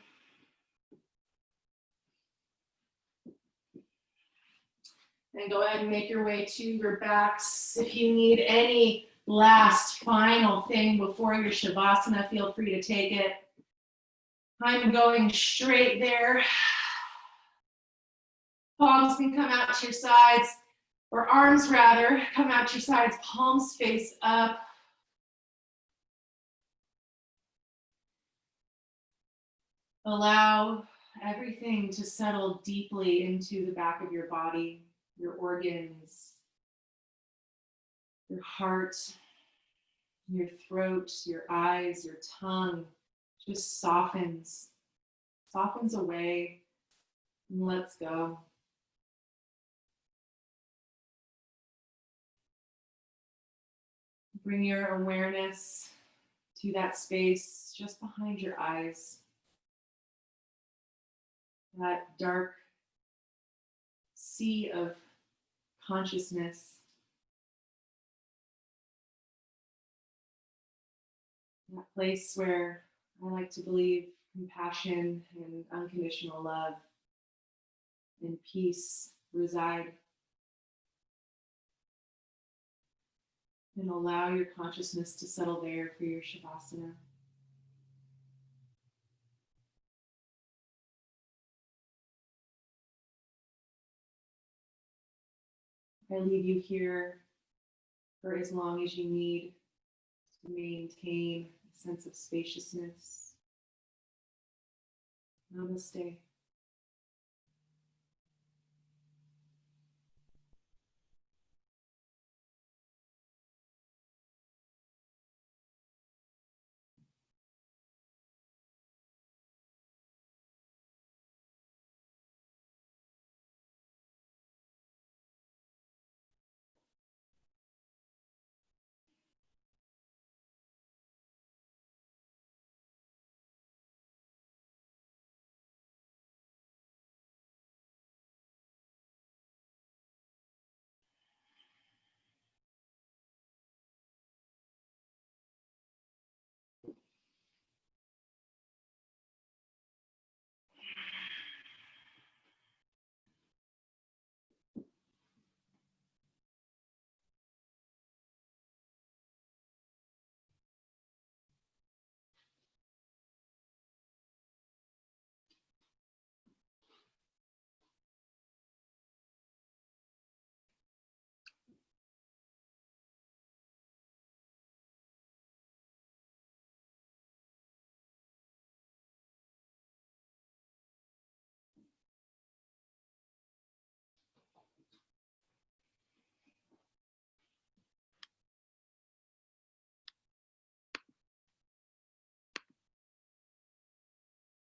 And go ahead and make your way to your backs. If you need any last final thing before your Shavasana, feel free to take it. I'm going straight there. Palms can come out to your sides, or arms rather, come out to your sides, palms face up. Allow everything to settle deeply into the back of your body, your organs, your heart, your throat, your eyes, your tongue. Just softens away, and lets go. Bring your awareness to that space just behind your eyes. That dark sea of consciousness. That place where I like to believe compassion and unconditional love and peace reside. And allow your consciousness to settle there for your Shavasana. I leave you here for as long as you need to maintain a sense of spaciousness. Namaste.